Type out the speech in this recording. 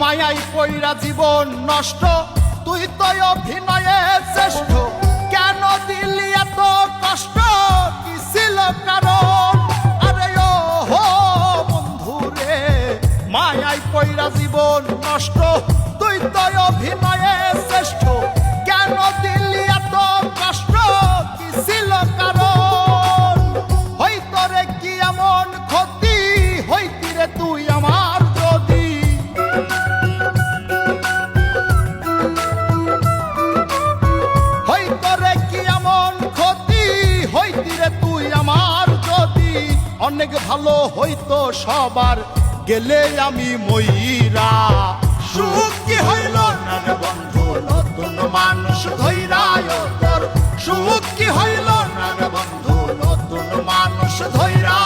মায়াই কইরা জীবন নষ্ট, তুই তো অভিনয়ে শ্রেষ্ঠ। কেন দিলি এত কষ্ট, কি ছিল কারণ? আরে ও হো বন্ধু রে, মায়াই কইরা জীবন নষ্ট, তুই তো অভিনয়ে শ্রেষ্ঠ। কেন দিলি এত কষ্ট, কি ছিল কারণ? হইতো রে কি এমন ক্ষতি, হইতি রে তুই আমার যদি। হইতো রে কি এমন ক্ষতি, হইতি রে তুই আমার যদি। অনেক ভালো হইতো সবার, গেলে আমি ময়রা। সুখ কি হইল না রে বন্ধু, নতুন মানুষ ধইরা তোর। সুখ কি হইল না রে বন্ধু, নতুন মানুষ ধইরা।